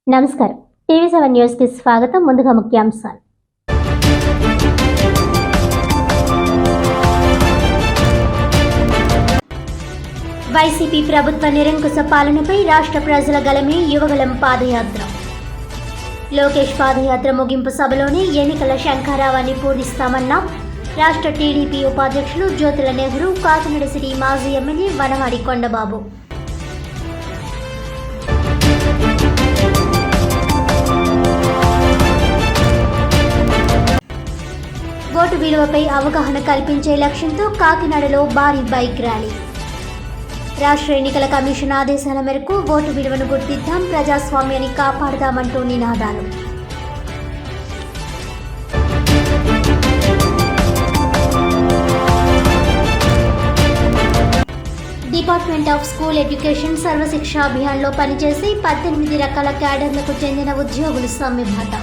నమస్కారం. టీవీ7 న్యూస్ కి స్వాగతం. ముందుగా ముఖ్యాంశాలు. వైసీపీ ప్రభుత్వ నిరంకుశ పాలనపై రాష్ట్ర ప్రజల గలమే యువగలం పాదయాత్ర. లోకేష్ పాదయాత్ర ముగింపు సభలోనే ఎన్నికల శంఖారావాన్ని పూరిస్తామన్న రాష్ట్ర టీడీపీ ఉపాధ్యక్షులు జ్యోతుల నెహ్రూ. కాకినాడ సిటీ మాజీ ఎమ్మెల్యే వనమాడి కొండబాబు. ఓటు విలువపై అవగాహన కల్పించే లక్ష్యంతో కాకినాడలో భారీ బైక్ ర్యాలీ. రాష్ట్ర ఎన్నికల కమిషన్ ఆదేశాల మేరకు ఓటు విలువను గుర్తిద్దాం, ప్రజాస్వామ్యాన్ని కాపాడదామంటూ నినాదాలు. Department of school education Sarva Shiksha అభియాన్లో పనిచేసి 18 రకాల క్యాడర్లకు చెందిన ఉద్యోగులు సమ్మెబాట.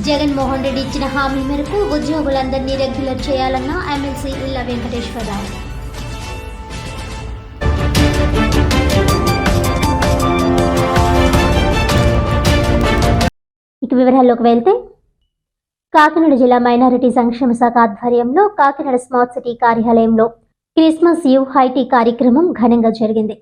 జగన్మోహన్ రెడ్డి ఇచ్చిన హామీ మేరకు ఉద్యోగులందరినీ రెగ్యులర్ చేయాలన్న ఎమ్మెల్సీ ఇళ్ల వెంకటేశ్వరరావు. ఇక వివరాల్లోకి వెళ్తే, కాకినాడ జిల్లా మైనారిటీ సంక్షేమ శాఖ ఆధ్వర్యంలో కాకినాడ స్మార్ట్ సిటీ కార్యాలయంలో క్రిస్మస్ ఈవ్ హైటీ కార్యక్రమం ఘనంగా జరిగింది.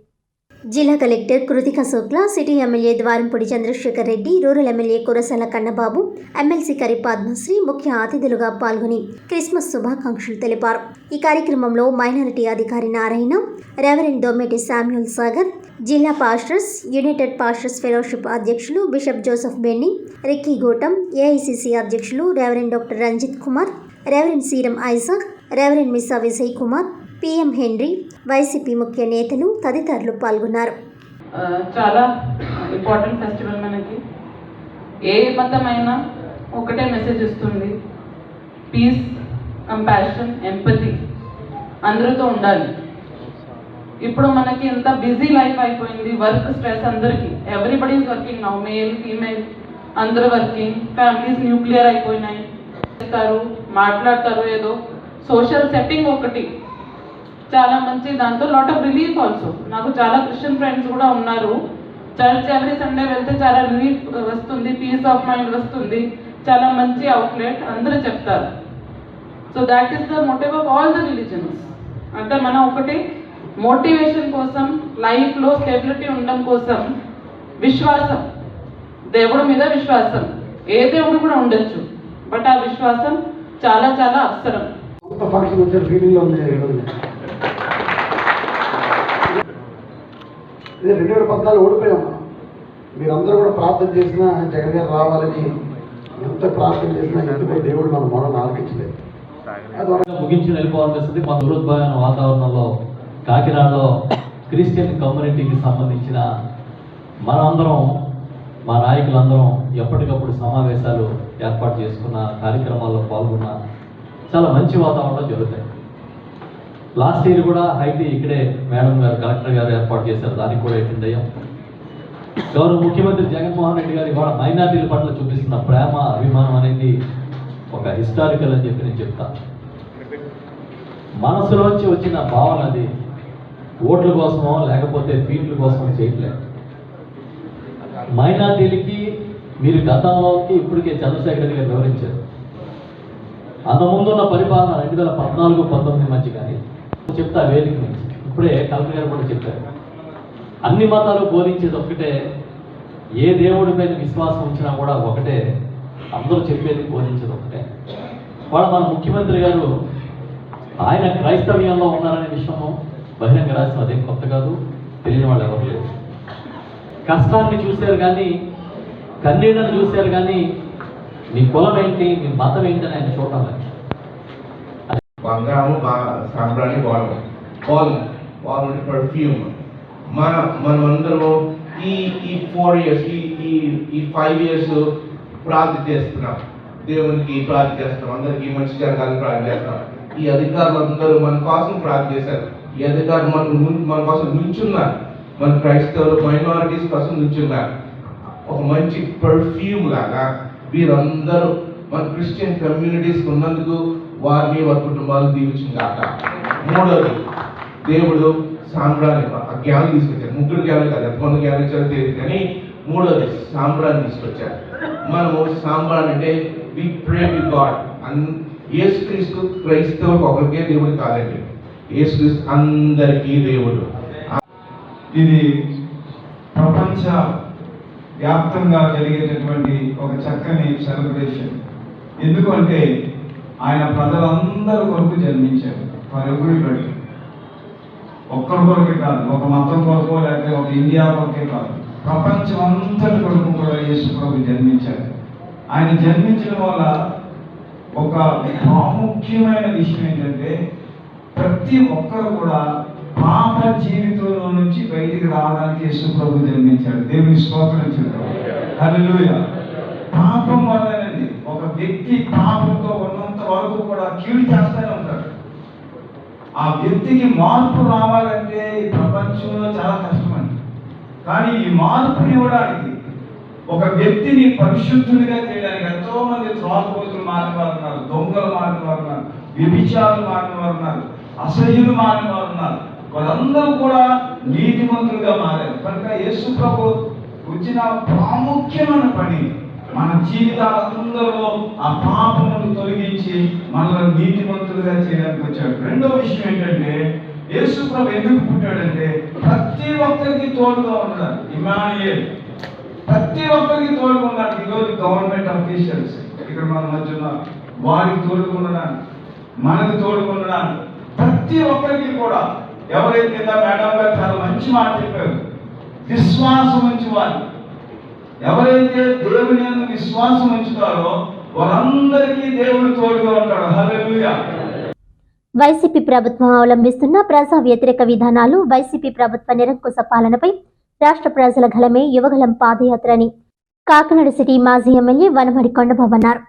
జిల్లా collector Kritika Shukla, city MLA Dwarampudi Chandrasekhar Reddy, rural MLA Kurasala Kannababu, MLC Karri Padmasri ముఖ్య అతిథులుగా పాల్గొని క్రిస్మస్ శుభాకాంక్షలు తెలిపారు. ఈ కార్యక్రమంలో మైనారిటీ అధికారి నారాయణ, రెవరెండ్ దొమ్మెటి శామ్యూల్ సాగర్, జిల్లా పాస్టర్స్, యునైటెడ్ పాస్టర్స్ ఫెలోషిప్ అధ్యక్షులు bishop Joseph Benny, Ricky Gotam, AICC అధ్యక్షులు reverend doctor Ranjit Kumar, reverend Seeram Isaac, reverend Missa Vijay Kumar, PM Henry, YCP ముఖ్య నేతలు తదితరులు పాల్గొన్నారు. చాలా ఇంపార్టెంట్ ఫెస్టివల్. మనకి ఏ మతమైనా ఒకటే మెసేజ్ ఇస్తుంది, పీస్, కంపాషన్, ఎంపతి, అందరితో ఉండాలి. ఇప్పుడు మనకి ఎంత బిజీ లైఫ్ అయిపోయింది, వర్క్ స్ట్రెస్ అందరికీ, everybody is working now, male female అందరూ వర్కింగ్, ఫ్యామిలీస్ న్యూక్లియర్ అయిపోయినాయి, మాట్లాడతారు ఏదో సోషల్ సెట్టింగ్ ఒకటి చాలా మంచి, దాంతో లాట్ ఆఫ్ రిలీఫ్ ఆల్సో. నాకు చాలా క్రిస్టియన్ ఫ్రెండ్స్ కూడా ఉన్నారు. చర్చ్ ఎవ్రీ సండే వెళ్తే చాలా రిలీఫ్ వస్తుంది, పీస్ ఆఫ్ మైండ్ వస్తుంది, చాలా మంచి అవుట్లెట్ అందరూ చెప్తారు. So that is the motive of all the religions. అంటే మనం ఒకటి మోటివేషన్ కోసం, లైఫ్లో స్టెబిలిటీ ఉండడం కోసం విశ్వాసం, దేవుడి మీద విశ్వాసం, ఏ దేవుడు కూడా ఉండొచ్చు, బట్ ఆ విశ్వాసం చాలా చాలా అవసరం. ఇదే 2014 ఓడిపోయాము. మీరందరూ కూడా ప్రార్థన చేసినా జగన్ గారు రావాలని ఎంత ప్రార్థన చేసినా ఎందుకో దేవుడు మన మొదలు ఆలకించలేదు. ముగించి వెళ్ళిపోవాల్సింది. మా దూరోద్భాగమైన వాతావరణంలో కాకినాడలో క్రిస్టియన్ కమ్యూనిటీకి సంబంధించిన మనందరం, మా నాయకులందరం ఎప్పటికప్పుడు సమావేశాలు ఏర్పాటు చేసుకున్న, కార్యక్రమాల్లో పాల్గొన్న, చాలా మంచి వాతావరణంలో జరుగుతాయి. లాస్ట్ ఇయర్ కూడా హైటీ ఇక్కడే మేడం గారు, కలెక్టర్ గారు ఏర్పాటు చేశారు, దానికి కూడా అటెండ్ అయ్యాం. గౌరవ ముఖ్యమంత్రి జగన్మోహన్ రెడ్డి గారు ఇవాళ మైనార్టీల పట్ల చూపిస్తున్న ప్రేమ, అభిమానం అనేది ఒక హిస్టారికల్ అని చెప్పి నేను చెప్తాను. మనసులోంచి వచ్చిన భావన అది, ఓట్ల కోసమో లేకపోతే ఫీట్ల కోసమో చేయట్లేదు. మైనార్టీలకి మీరు గతంలోకి ఇప్పటికే చంద్రశేఖర్ గారు వివరించారు. అంతకుముందున్న పరిపాలన 2014-19 మధ్య కానీ చెప్తా వేదిక నుంచి, ఇప్పుడే కలెక్టర్ గారు కూడా చెప్పారు, అన్ని మతాలు బోధించేది ఒక్కటే, ఏ దేవుడి పైన విశ్వాసం ఉంచినా కూడా ఒకటే, అందరూ చెప్పేది బోధించేది ఒకటే. వాళ్ళు మన ముఖ్యమంత్రి గారు ఆయన క్రైస్తవ్యంలో ఉన్నారనే విషయము బహిరంగ రాసిన, అదేం కొత్త కాదు, తెలియని వాళ్ళు ఎవరు లేరు. కష్టాన్ని చూశారు కానీ, కన్నీళ్ళని చూశారు కానీ, మీ కులం ఏంటి, మీ మతం ఏంటి అని ఆయన చూడటం లేదు. బంగారము సాంబ్రాణి, పాలు పర్ఫ్యూమ్. మనమందరము ఈ 4 years, ఈ 5 years ప్రార్థన చేస్తున్నాం, దేవునికి ప్రార్థన చేస్తున్నాం, అందరికీ మంచి జరగాలని ప్రార్థన చేస్తున్నాం. ఈ అధికారులు అందరూ మన కోసం ప్రార్థన చేశారు. ఈ అధికారులు మన కోసం నుంచున్నారు, మన క్రైస్తవులు మైనారిటీస్ కోసం నుంచున్నారు. ఒక మంచి పర్ఫ్యూమ్ లాగా వీరందరూ మన క్రిస్టియన్ కమ్యూనిటీస్ ఉన్నందుకు వారిని, వారి కుటుంబాలు దీవించుగాక. మూడోది, దేవుడు సాంబ్రాణి జ్ఞానం తీసుకొచ్చారు. 3 జ్ఞానం కాదు, ఎంతమంది జ్ఞానం ఇచ్చారో తెలియదు కానీ మూడోది సాంబ్రాన్ని తీసుకొచ్చారు. మనము సాంబ్రాన్ అంటే వి ప్రే విత్ గాడ్. యేసుక్రీస్తు క్రైస్తవులకు ఒకరికే దేవుడు కాదండి, యేసుక్రీస్తు అందరికీ దేవుడు. ఇది ప్రపంచ వ్యాప్తంగా జరిగేటటువంటి ఒక చక్కని సెలబ్రేషన్. ఎందుకంటే ఆయన ప్రజలందరి కొరకు జన్మించారు. ఫర్ ఎవ్రీబడి, ఒక్కరి కొరకే కాదు, ఒక మతం కొరకు లేకపోతే ఒక ఇండియా కొరకే కాదు, ప్రపంచం అంతటి కొరకు కూడా యేసు ప్రభు జన్మించారు. ఆయన జన్మించడం వల్ల ఒక ప్రాముఖ్యమైన విషయం ఏంటంటే ప్రతి ఒక్కరు కూడా పాప జీవితంలో నుంచి బయటికి రావడానికి యేసు ప్రభు జన్మించాడు. దేవుని స్తోత్రం చెప్తాడు. హల్లెలూయా. పాపం వల్లనండి ఒక వ్యక్తి పాపంతో ఉన్నంత వరకు కూడా కీడు చేస్తూనే ఉంటాడు. ఆ వ్యక్తికి మార్పు రావాలంటే ఈ ప్రపంచంలో చాలా కష్టమండి. కానీ ఈ మార్పుని ఇవ్వడానికి, ఒక వ్యక్తిని పరిశుద్ధునిగా చేయడానికి ఎంతో మంది త్రాగుబోతులు మారిన వారు ఉన్నారు, దొంగలు మారిన వారు ఉన్నారు, వ్యభిచారులు మారిన వారు ఉన్నారు, అసహ్యులు మారిన వారు ఉన్నారు. వాళ్ళందరూ కూడా నీతిమంతులుగా మారారు. కనుక యేసు ప్రభు వచ్చిన ప్రాముఖ్యమైన పని మన జీవితాలందరిలో ఆ పాపమును తొలగించి మనల్ని నీతిమంతులుగా చేయడానికి వచ్చాడు. రెండో విషయం ఏంటంటే యేసు ప్రభు ఎందుకు పుట్టాడంటే ప్రతి ఒక్కరికి తోడుగా ఉన్నాడు. ఇమ్మానుయేల్, ప్రతి ఒక్కరికి తోడుగా ఉన్నాడు. ఈరోజు గవర్నమెంట్ అఫీషియల్స్ ఇక్కడ మన మధ్య ఉన్నారు, వారికి తోడుగా ఉండడానికి, మనకు తోడుగా ఉండడానికి, ప్రతి ఒక్కరికి కూడా. ఎవరైతే మేడం గారు చాలా మంచి మాట చెప్పారు, విశ్వాసం ఉంచేవారు. ఎవరైతే దేవుని యందు విశ్వాసం ఉంచుతారో వారందరికీ దేవుడు తోడుగా ఉంటాడు. హల్లెలూయా. వైసీపీ ప్రభుత్వం అవలంబిస్తున్న ప్రజా వ్యతిరేక విధానాలు, వైసీపీ ప్రభుత్వ నిరంకుశ పాలనపై రాష్ట్ర ప్రజల గలమే యువగలం పాదయాత్ర అని కాకినాడ సిటీ మాజీ ఎమ్మెల్యే వనమడి కొండబాబు అన్నారు.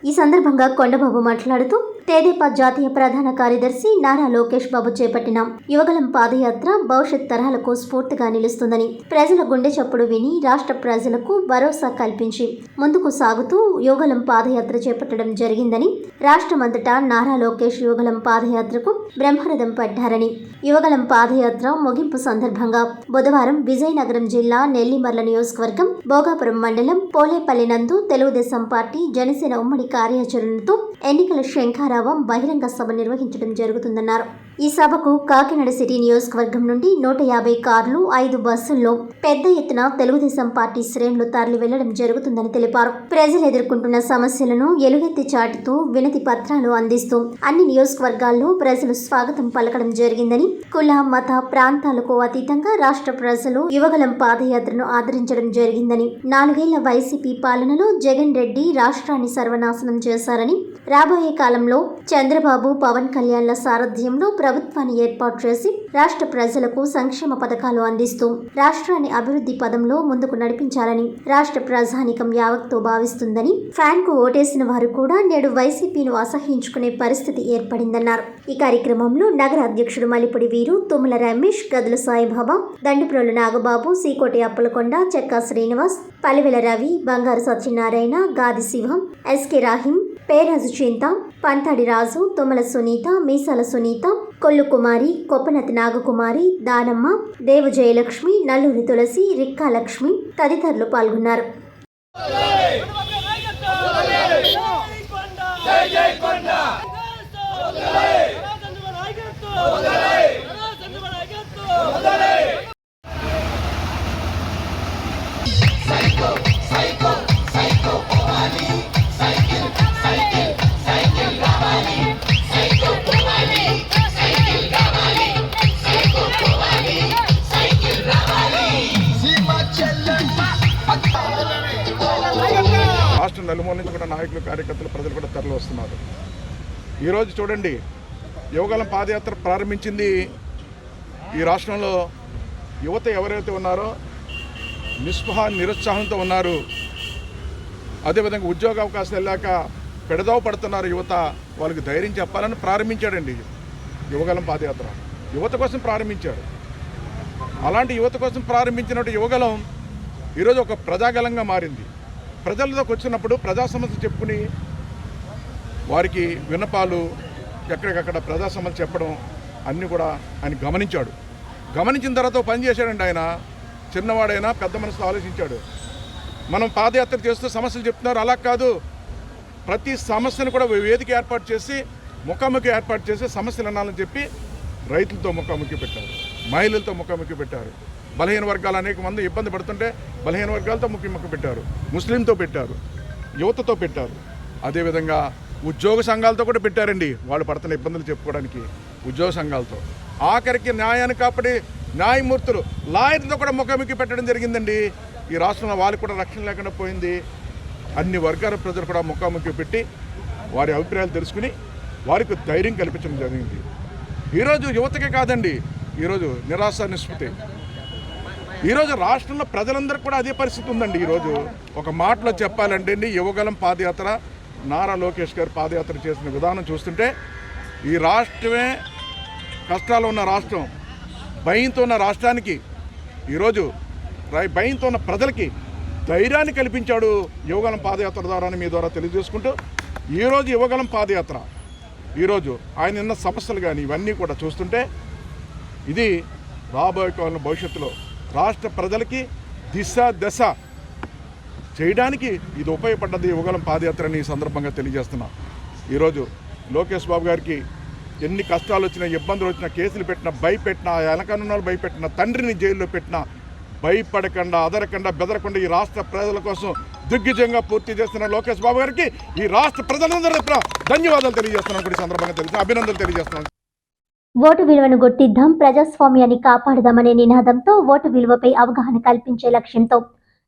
ఈ సందర్భంగా కొండబాబు మాట్లాడుతూ తెదేపా జాతీయ ప్రధాన కార్యదర్శి నారా లోకేష్ బాబు చేపట్టిన యువగలం పాదయాత్ర భవిష్యత్ తరాలకు స్ఫూర్తిగా నిలుస్తుందని, ప్రజల గుండె చప్పుడు విని రాష్ట్ర ప్రజలకు భరోసా కల్పించి ముందుకు సాగుతూ యువగలం పాదయాత్ర చేపట్టడం జరిగిందని, రాష్ట్రమంతటా నారా లోకేష్ యువగలం పాదయాత్రకు బ్రహ్మరథం పడ్డారని, యువగలం పాదయాత్ర ముగింపు సందర్భంగా బుధవారం విజయనగరం జిల్లా నెల్లిమర్ల నియోజకవర్గం భోగాపురం మండలం పోలేపల్లి నందు తెలుగుదేశం పార్టీ జనసేన ఉమ్మడి కార్యాచరణతో ఎన్నికల శంఖారావం బహిరంగ సభ నిర్వహించడం జరుగుతుందన్నారు. ఈ సభకు కాకినాడ సిటీ నియోజకవర్గం నుండి 150 కార్లు, 5 బస్సుల్లో పెద్ద ఎత్తున తెలుగుదేశం పార్టీ శ్రేణులు తరలి వెళ్లడం జరుగుతుందని తెలిపారు. ప్రజలు ఎదుర్కొంటున్న సమస్యలను ఎలుగెత్తి చాటుతూ వినతి పత్రాలు అందిస్తూ అన్ని నియోజకవర్గాల్లో ప్రజలు స్వాగతం పలకడం జరిగిందని, కుల మత ప్రాంతాలకు అతీతంగా రాష్ట్ర ప్రజలు యువగలం పాదయాత్రను ఆదరించడం జరిగిందని, 4 ఏళ్ల వైసీపీ పాలనలో జగన్ రెడ్డి రాష్ట్రాన్ని సర్వనాశనం చేశారని, రాబోయే కాలంలో చంద్రబాబు, పవన్ కళ్యాణ్ల సారథ్యంలో ప్రభుత్వాన్ని ఏర్పాటు చేసి రాష్ట్ర ప్రజలకు సంక్షేమ పథకాలు అందిస్తూ రాష్ట్రాన్ని అభివృద్ధి పదంలో ముందుకు నడిపించాలని రాష్ట్ర ప్రజానీకం యావత్తో భావిస్తుందని, ఫ్యాన్ కు ఓటేసిన వారు కూడా నేడు వైసీపీను అసహ్యించుకునే పరిస్థితి ఏర్పడిందన్నారు. ఈ కార్యక్రమంలో నగర అధ్యక్షుడు మల్లిపూడి వీరు, తుమ్మల రమేష్, గదుల సాయిబాబా, దండుప్రోలు నాగబాబు, సీకోటి అప్పలకొండ, చెక్కా శ్రీనివాస్, పలివెల రవి, బంగారు సత్యనారాయణ, గాది శివం, ఎస్కే రాహిం, పేరాజు చింత, పంతాడి రాజు, తుమ్మల సునీత, మీసాల సునీత, కొల్లు కుమారి, కొప్పనతి నాగకుమారి, దానమ్మ, దేవు జయలక్ష్మి, నల్లూరి తులసి, రిక్కా లక్ష్మి తదితరులు పాల్గొన్నారు. రాష్ట్రం నలుమూల నుంచి కూడా నాయకులు, కార్యకర్తలు, ప్రజలు కూడా తరలి వస్తున్నారు. ఈరోజు చూడండి, యువగలం పాదయాత్ర ప్రారంభించింది ఈ రాష్ట్రంలో యువత ఎవరైతే ఉన్నారో నిరుత్సాహంతో ఉన్నారు. అదేవిధంగా ఉద్యోగ అవకాశాలు లేక పెడదావ పడుతున్నారు యువత. వాళ్ళకి ధైర్యం చెప్పాలని ప్రారంభించాడండి యువగలం పాదయాత్ర. యువత కోసం ప్రారంభించాడు. అలాంటి యువత కోసం ప్రారంభించినట్టు యువగలం ఈరోజు ఒక ప్రజాగలంగా మారింది. ప్రజలలోకి వచ్చినప్పుడు ప్రజా సమస్యలు చెప్పుకుని వారికి విన్నపాలు, ఎక్కడికక్కడ ప్రజా సమస్యలు చెప్పడం అన్నీ కూడా ఆయన గమనించాడు. గమనించిన తర్వాత పని చేశాడండి ఆయన. చిన్నవాడైనా పెద్ద మనసుతో ఆలోచించాడు. మనం పాదయాత్ర చేస్తూ సమస్యలు చెప్తున్నారు, అలా కాదు. ప్రతి సమస్యను కూడా వేదిక ఏర్పాటు చేసి ముఖాముఖి ఏర్పాటు చేసి సమస్యలు అనాలని చెప్పి రైతులతో ముఖాముఖి పెట్టారు, మహిళలతో ముఖాముఖి పెట్టారు. బలహీన వర్గాలు అనేక మంది ఇబ్బంది పడుతుంటే బలహీన వర్గాలతో ముఖాముఖి పెట్టారు, ముస్లింతో పెట్టారు, యువతతో పెట్టారు. అదేవిధంగా ఉద్యోగ సంఘాలతో కూడా పెట్టారండి, వాళ్ళు పడుతున్న ఇబ్బందులు చెప్పుకోవడానికి ఉద్యోగ సంఘాలతో. ఆఖరికి న్యాయాన్ని కాపాడి న్యాయమూర్తులు లాయర్లతో కూడా ముఖాముఖి పెట్టడం జరిగిందండి. ఈ రాష్ట్రంలో వాళ్ళకి కూడా రక్షణ లేకుండా పోయింది. అన్ని వర్గాల ప్రజలు కూడా ముఖాముఖి పెట్టి వారి అభిప్రాయాలు తెలుసుకుని వారికి ధైర్యం కల్పించడం జరిగింది. ఈరోజు యువతకే కాదండి, ఈరోజు నిరాశ నిస్పృతి. ఈరోజు రాష్ట్రంలో ప్రజలందరికీ కూడా అదే పరిస్థితి ఉందండి. ఈరోజు ఒక మాటలో చెప్పాలంటే అండి, యువగలం పాదయాత్ర, నారా లోకేష్ గారు పాదయాత్ర చేసిన విధానం చూస్తుంటే ఈ రాష్ట్రమే కష్టాలు ఉన్న రాష్ట్రం, భయంతో ఉన్న రాష్ట్రానికి ఈరోజు భయంతో ఉన్న ప్రజలకి ధైర్యాన్ని కల్పించాడు యువగలం పాదయాత్ర ద్వారా మీ ద్వారా తెలియజేసుకుంటూ, ఈరోజు యువగలం పాదయాత్ర ఈరోజు ఆయన ఉన్న సమస్యలు కానీ ఇవన్నీ కూడా చూస్తుంటే ఇది రాబోయే కాలంలో భవిష్యత్తులో రాష్ట్ర ప్రజలకి దిశ దశ చేయడానికి ఇది ఉపయోగపడ్డది యువగలం పాదయాత్రని ఈ సందర్భంగా తెలియజేస్తున్నా. ఈరోజు లోకేష్ బాబు గారికి ఎన్ని కష్టాలు వచ్చినా, ఇబ్బందులు వచ్చినా, కేసులు పెట్టినా, భయపెట్టినా, వెనకనున్నాళ్ళు భయపెట్టిన, తండ్రిని జైల్లో పెట్టినా భయపడకుండా, అదరకుండా, బెదరకుండా ఈ రాష్ట్ర ప్రజల కోసం దిగ్విజయంగా పూర్తి చేస్తున్న లోకేష్ బాబు గారికి ఈ రాష్ట్ర ప్రజలందరూ ధన్యవాదాలు తెలియజేస్తున్నాను. కూడా సందర్భంగా అభినందనలు తెలియజేస్తున్నాను. ఓటు విలువను గుర్తిద్దాం, ప్రజాస్వామ్యాన్ని కాపాడదామనే నినాదంతో ఓటు విలువపై అవగాహన కల్పించే లక్ష్యంతో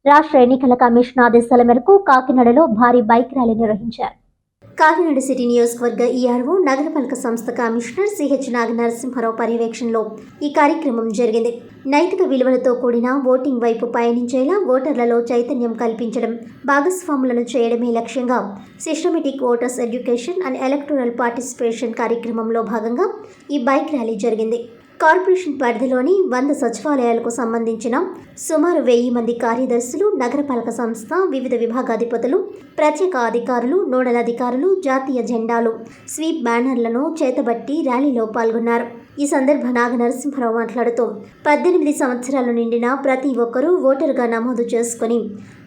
రాష్ట్ర ఎన్నికల కమిషన్ ఆదేశాల మేరకు కాకినాడలో భారీ బైక్ ర్యాలీ నిర్వహించారు. కాకినాడ సిటీ నియోజకవర్గ ఈఆర్ఓ నగరపాలక సంస్థ కమిషనర్ సిహెచ్ నాగనరసింహారావు పర్యవేక్షణలో ఈ కార్యక్రమం జరిగింది. నైతిక విలువలతో కూడిన ఓటింగ్ వైపు పయనించేలా ఓటర్లలో చైతన్యం కల్పించడం, భాగస్వాములను చేయడమే లక్ష్యంగా systematic voters education and electoral participation కార్యక్రమంలో భాగంగా ఈ బైక్ ర్యాలీ జరిగింది. కార్పొరేషన్ పరిధిలోని 100 సచివాలయాలకు సంబంధించిన సుమారు 1000 మంది కార్యదర్శులు, నగరపాలక సంస్థ వివిధ విభాగాధిపతులు, ప్రత్యేక అధికారులు, నోడల్ అధికారులు జాతీయ జెండాలు, స్వీప్ బ్యానర్లను చేతబట్టి ర్యాలీలో పాల్గొన్నారు. ఈ సందర్భంగా నాగనరసింహారావు మాట్లాడుతూ 18 సంవత్సరాలు నిండిన ప్రతి ఒక్కరూ ఓటరుగా నమోదు చేసుకుని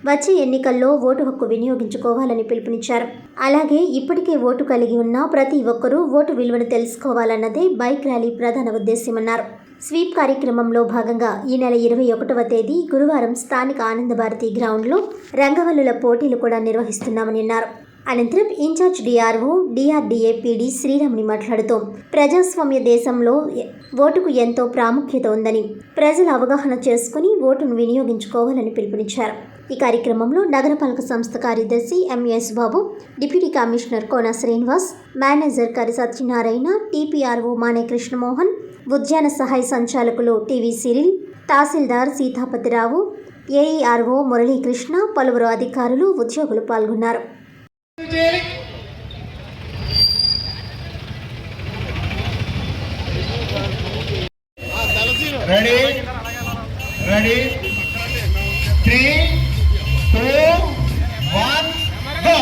వచ్చే ఎన్నికల్లో ఓటు హక్కు వినియోగించుకోవాలని పిలుపునిచ్చారు. అలాగే ఇప్పటికే ఓటు కలిగి ఉన్న ప్రతి ఒక్కరూ ఓటు విలువను తెలుసుకోవాలన్నదే బైక్ ర్యాలీ ప్రధాన ఉద్దేశ్యమన్నారు. స్వీప్ కార్యక్రమంలో భాగంగా ఈ నెల 21వ తేదీ గురువారం స్థానిక ఆనందభారతి గ్రౌండ్లో రంగవల్లుల పోటీలు కూడా నిర్వహిస్తున్నామని అన్నారు. అనంతరం ఇన్ఛార్జ్ డిఆర్ఓ డిఆర్డీఏ పీడీ శ్రీరాముని మాట్లాడుతూ ప్రజాస్వామ్య దేశంలో ఓటుకు ఎంతో ప్రాముఖ్యత ఉందని, ప్రజలు అవగాహన చేసుకుని ఓటును వినియోగించుకోవాలని పిలుపునిచ్చారు. ఈ కార్యక్రమంలో నగరపాలక సంస్థ కార్యదర్శి ఎంఎస్ బాబు, డిప్యూటీ కమిషనర్ కోన శ్రీనివాస్, మేనేజర్ కరి సత్యనారాయణ, టీపీఆర్ఓ మానే కృష్ణమోహన్, ఉద్యాన సహాయ సంచాలకులు టీవీ సిరిల్, తహసీల్దార్ సీతాపతిరావు, ఏఈఆర్ఓ మురళీకృష్ణ, పలువురు అధికారులు, ఉద్యోగులు పాల్గొన్నారు. Ready? 3, 2, 1, go!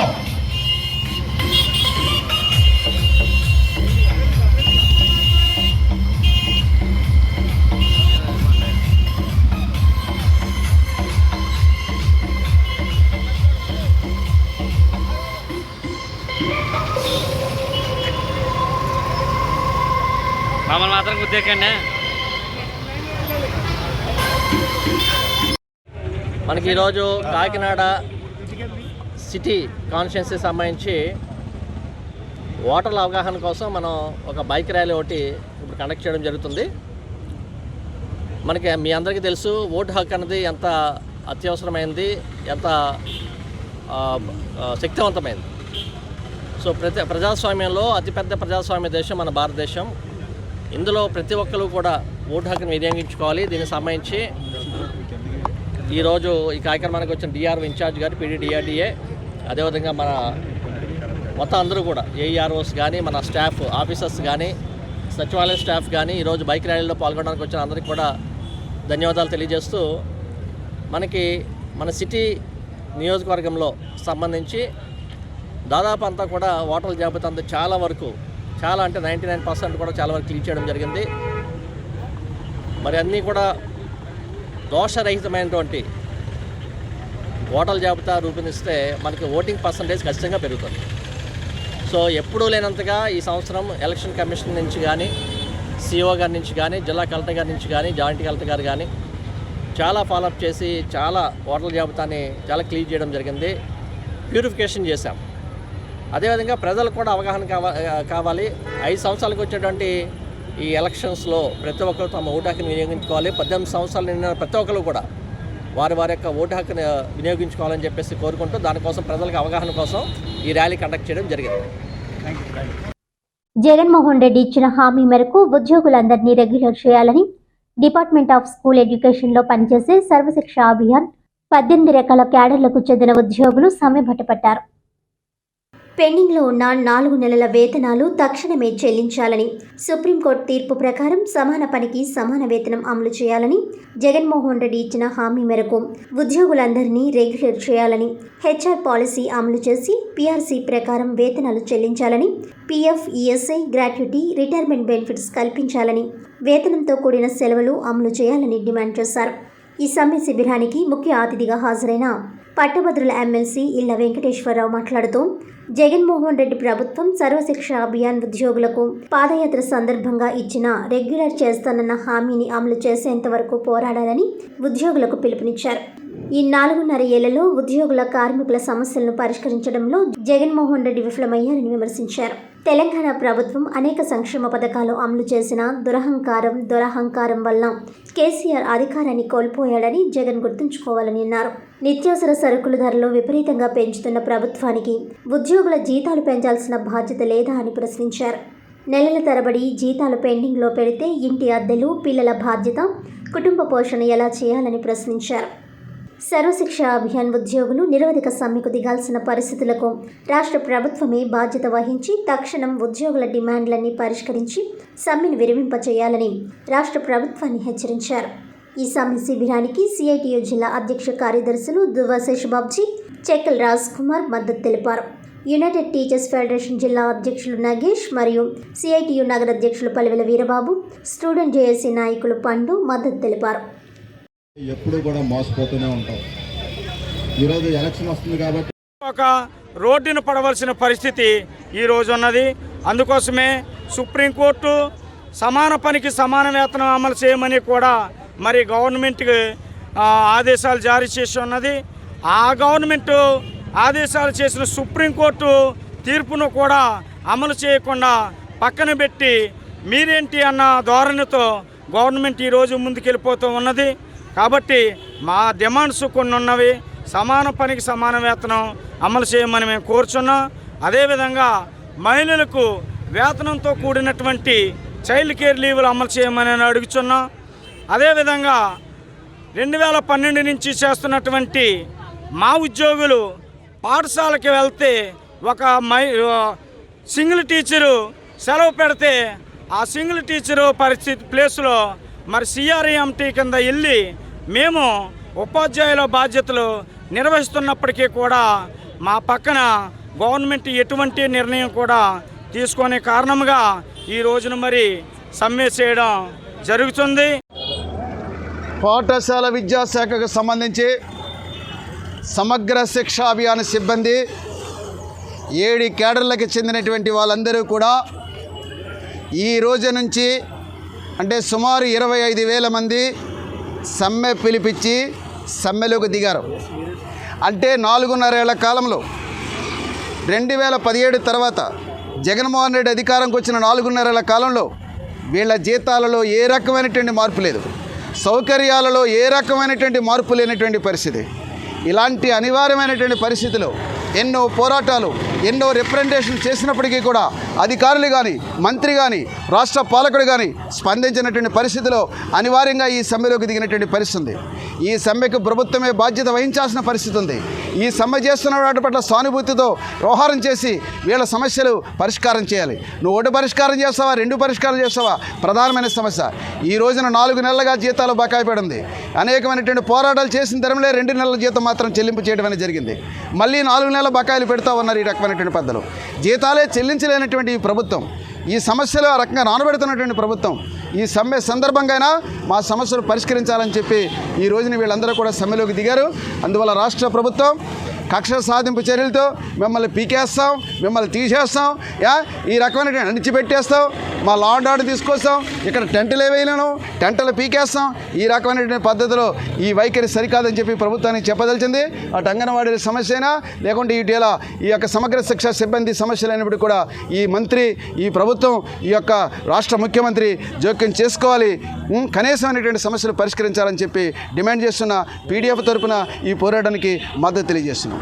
మమ్మల్ని మాత్రం గుర్తెక్కండి. మనకి ఈరోజు కాకినాడ సిటీ కాన్స్టిట్యున్సీ సంబంధించి ఓటర్ల అవగాహన కోసం మనం ఒక బైక్ ర్యాలీ ఒకటి ఇప్పుడు కండక్ట్ చేయడం జరుగుతుంది. మనకి మీ అందరికీ తెలుసు ఓటు హక్కు అనేది ఎంత అత్యవసరమైంది, ఎంత శక్తివంతమైంది. సో ప్రజాస్వామ్యంలో అతిపెద్ద ప్రజాస్వామ్య దేశం మన భారతదేశం. ఇందులో ప్రతి ఒక్కరు కూడా ఓటు హక్కును వినియోగించుకోవాలి. దీనికి సంబంధించి ఈరోజు ఈ కార్యక్రమానికి వచ్చిన డిఆర్ఓ ఇన్ఛార్జ్ గారు, పీడీ డిఆర్డీఏ, అదేవిధంగా మన మొత్తం అందరూ కూడా ఏఈఆర్ఓస్ కానీ, మన స్టాఫ్ ఆఫీసర్స్ కానీ, సచివాలయ స్టాఫ్ కానీ ఈరోజు బైక్ ర్యాలీలో పాల్గొనడానికి వచ్చిన అందరికీ కూడా ధన్యవాదాలు తెలియజేస్తూ, మనకి మన సిటీ నియోజకవర్గంలో సంబంధించి దాదాపు అంతా కూడా ఓటర్ల జాబితా అంతా చాలా అంటే 99% కూడా చాలా వరకు క్లీన్ చేయడం జరిగింది. మరి అన్నీ కూడా దోషరహితమైనటువంటి ఓటర్ల జాబితా రూపొందిస్తే మనకి ఓటింగ్ పర్సంటేజ్ ఖచ్చితంగా పెరుగుతుంది. సో ఎప్పుడూ లేనంతగా ఈ సంవత్సరం ఎలక్షన్ కమిషన్ నుంచి కానీ, సిఓ గారి నుంచి కానీ, జిల్లా కలెక్టర్ గారి నుంచి కానీ, జాయింట్ కలెక్టర్ గారు కానీ చాలా ఫాలోఅప్ చేసి చాలా ఓటర్ల జాబితాని చాలా క్లీన్ చేయడం జరిగింది. ప్యూరిఫికేషన్ చేశాం. అదేవిధంగా ప్రజలకు కూడా అవగాహన కావాలి. 5 సంవత్సరాలకు వచ్చేటువంటి ఈ ఎలక్షన్స్లో ప్రతి ఒక్కరు తమ ఓటు హక్కుని వినియోగించుకోవాలి. 18 సంవత్సరాలు నిండిన ప్రతి ఒక్కరు కూడా వారి యొక్క ఓటు హక్కుని వినియోగించుకోవాలని చెప్పేసి కోరుకుంటూ దానికోసం ప్రజలకు అవగాహన కోసం ఈ ర్యాలీ కండక్ట్ చేయడం జరిగింది. జగన్మోహన్ రెడ్డి ఇచ్చిన హామీ మేరకు ఉద్యోగులందరినీ రెగ్యులర్ చేయాలని డిపార్ట్మెంట్ ఆఫ్ స్కూల్ ఎడ్యుకేషన్లో పనిచేసే సర్వశిక్ష అభియాన్ 18 రకాల క్యాడర్లకు చెందిన ఉద్యోగులు సమ్మె బట్టపట్టారు. పెండింగ్లో ఉన్న 4 నెలల వేతనాలు తక్షణమే చెల్లించాలని, సుప్రీంకోర్టు తీర్పు ప్రకారం సమాన పనికి సమాన వేతనం అమలు చేయాలని, జగన్మోహన్ రెడ్డి ఇచ్చిన హామీ మేరకు ఉద్యోగులందరినీ రెగ్యులర్ చేయాలని, హెచ్ఆర్ పాలసీ అమలు చేసి పీఆర్సీ ప్రకారం వేతనాలు చెల్లించాలని, PF, ESI, gratuity, retirement benefits కల్పించాలని, వేతనంతో కూడిన సెలవులు అమలు చేయాలని డిమాండ్ చేశారు. ఈ సమ్మె శిబిరానికి ముఖ్య అతిథిగా హాజరైన పట్టభద్రుల ఎమ్మెల్సీ ఇళ్ల వెంకటేశ్వరరావు మాట్లాడుతూ, జగన్మోహన్ రెడ్డి ప్రభుత్వం సర్వశిక్ష అభియాన్ ఉద్యోగులకు పాదయాత్ర సందర్భంగా ఇచ్చిన రెగ్యులర్ చేస్తానన్న హామీని అమలు చేసేంత వరకు పోరాడాలని ఉద్యోగులకు పిలుపునిచ్చారు. ఈ 4.5 ఏళ్లలో ఉద్యోగుల కార్మికుల సమస్యలను పరిష్కరించడంలో జగన్మోహన్ రెడ్డి విఫలమయ్యారని విమర్శించారు. తెలంగాణ ప్రభుత్వం అనేక సంక్షేమ పథకాలు అమలు చేసిన దురహంకారం వల్ల కేసీఆర్ అధికారాన్ని కోల్పోయాడని జగన్ గుర్తుంచుకోవాలని అన్నారు. నిత్యావసర సరుకుల ధరలు విపరీతంగా పెంచుతున్న ప్రభుత్వానికి ఉద్యోగుల జీతాలు పెంచాల్సిన బాధ్యత లేదా అని ప్రశ్నించారు. నెలల తరబడి జీతాలు పెండింగ్లో పెడితే ఇంటి అద్దెలు, పిల్లల బాధ్యత, కుటుంబ పోషణ ఎలా చేయాలని ప్రశ్నించారు. సర్వశిక్ష అభియాన్ ఉద్యోగులు నిరవధిక సమ్మెకు దిగాల్సిన పరిస్థితులకు రాష్ట్ర ప్రభుత్వమే బాధ్యత వహించి తక్షణం ఉద్యోగుల డిమాండ్లన్నీ పరిష్కరించి సమ్మెను విరమింపచేయాలని రాష్ట్ర ప్రభుత్వాన్ని హెచ్చరించారు. ఈ సమ్మె శిబిరానికి సిఐటియు జిల్లా అధ్యక్ష కార్యదర్శులు దువ్వ శేషబాబ్జీ, చెక్కల్ రాజ్ కుమార్ మద్దతు తెలిపారు. యునైటెడ్ టీచర్స్ ఫెడరేషన్ జిల్లా అధ్యక్షులు నగేష్ మరియు సిఐటియు నగర అధ్యక్షులు పలివెల వీరబాబు, స్టూడెంట్ జేఏసీ నాయకులు పండు మద్దతు తెలిపారు. ఎప్పుడు కూడా మోసపోతూనే ఉంటాం. ఈరోజు ఎలక్షన్ వస్తుంది కాబట్టి ఒక రోడ్డును పడవలసిన పరిస్థితి ఈరోజు ఉన్నది. అందుకోసమే సుప్రీంకోర్టు సమాన పనికి సమాన వేతనం అమలు చేయమని కూడా మరి గవర్నమెంట్కి ఆదేశాలు జారీ చేసి ఉన్నది. ఆ గవర్నమెంట్ ఆదేశాలు చేసిన సుప్రీంకోర్టు తీర్పును కూడా అమలు చేయకుండా పక్కన పెట్టి మీరేంటి అన్న ధోరణితో గవర్నమెంట్ ఈరోజు ముందుకెళ్ళిపోతూ ఉన్నది. కాబట్టి మా డిమాండ్స్ కొన్ని ఉన్నవి. సమాన పనికి సమాన వేతనం అమలు చేయమని మేము కోరుచున్నాం. అదేవిధంగా మహిళలకు వేతనంతో కూడినటువంటి చైల్డ్ కేర్ లీవ్లు అమలు చేయమని అడుగుతున్నాం. అదేవిధంగా 2012 నుంచి చేస్తున్నటువంటి మా ఉద్యోగులు పాఠశాలకి వెళ్తే ఒక సింగిల్ టీచరు సెలవు పెడితే ఆ సింగిల్ టీచరు పరిస్థితి ప్లేస్లో మరి సిఆర్ఎంటీ కింద వెళ్ళి మేము ఉపాధ్యాయుల బాధ్యతలు నిర్వహిస్తున్నప్పటికీ కూడా మా పక్కన గవర్నమెంట్ ఎటువంటి నిర్ణయం కూడా తీసుకునే కారణంగా ఈ రోజున మరి సమ్మె చేయడం జరుగుతుంది. పాఠశాల విద్యాశాఖకు సంబంధించి సమగ్ర శిక్ష అభియాన్ సిబ్బంది 7 కేడర్లకు చెందినటువంటి వాళ్ళందరూ కూడా ఈ రోజు నుంచి అంటే సుమారు 25,000 మంది సమ్మె పిలిపించి సమ్మెలోకి దిగారు. అంటే 4.5 ఏళ్ల కాలంలో 2017 తర్వాత జగన్మోహన్ రెడ్డి అధికారంకి వచ్చిన 4.5 ఏళ్ల కాలంలో వీళ్ళ జీతాలలో ఏ రకమైనటువంటి మార్పు లేదు, సౌకర్యాలలో ఏ రకమైనటువంటి మార్పు లేనటువంటి పరిస్థితి. ఇలాంటి అనివార్యమైనటువంటి పరిస్థితిలో ఎన్నో పోరాటాలు, ఎన్నో రిప్రజెంటేషన్ చేసినప్పటికీ కూడా అధికారులు కానీ, మంత్రి కానీ, రాష్ట్ర పాలకుడు కానీ స్పందించినటువంటి పరిస్థితిలో అనివార్యంగా ఈ సమ్మెలోకి దిగినటువంటి పరిస్థితి ఉంది. ఈ సమ్మెకు ప్రభుత్వమే బాధ్యత వహించాల్సిన పరిస్థితి ఉంది. ఈ సమ్మె చేస్తున్న వాటి పట్ల సానుభూతితో వ్యవహారం చేసి వీళ్ళ సమస్యలు పరిష్కారం చేయాలి. నువ్వు ఒకటి పరిష్కారం చేస్తావా, 2 పరిష్కారం చేస్తావా? ప్రధానమైన సమస్య ఈ రోజున 4 నెలలుగా జీతాలు బకాయి పడింది. అనేకమైనటువంటి పోరాటాలు చేసిన తరంలో 2 నెలల జీతం మాత్రం చెల్లింపు చేయడం అనేది జరిగింది. మళ్ళీ 4 నెలల బకాయిలు పెడతా ఉన్నారు. ఈ రకమైనటువంటి పద్ధతులు జీతాలే చెల్లించలేనటువంటి ఈ ప్రభుత్వం, ఈ సమస్యలు ఆ రకంగా నానబెడుతున్నటువంటి ప్రభుత్వం ఈ సమ్మె సందర్భంగా మా సమస్యలు పరిష్కరించాలని చెప్పి ఈ రోజున వీళ్ళందరూ కూడా సమ్మెలోకి దిగారు. అందువల్ల రాష్ట్ర ప్రభుత్వం కక్ష సాధింపు చర్యలతో మిమ్మల్ని పీకేస్తాం, మిమ్మల్ని తీసేస్తాం, ఈ రకమైన అణిచిపెట్టేస్తాం, మా లా అండ్ ఆర్డర్ తీసుకొస్తాం, ఇక్కడ టెంటులు వేయలేను, టెంటలు పీకేస్తాం, ఈ రకమైనటువంటి పద్ధతిలో ఈ వైఖరి సరికాదని చెప్పి ప్రభుత్వానికి చెప్పదలిచింది. అటు అంగన్వాడీ సమస్య అయినా లేకుంటే ఇటీవల ఈ యొక్క సమగ్ర శిక్ష సిబ్బంది సమస్యలు అయినప్పుడు కూడా ఈ మంత్రి, ఈ ప్రభుత్వం, ఈ యొక్క రాష్ట్ర ముఖ్యమంత్రి జోక్యం చేసుకోవాలి, కనీసమైనటువంటి సమస్యలు పరిష్కరించాలని చెప్పి డిమాండ్ చేస్తున్న పీడీఎఫ్ తరపున ఈ పోరాటానికి మద్దతు తెలియజేస్తున్నాం.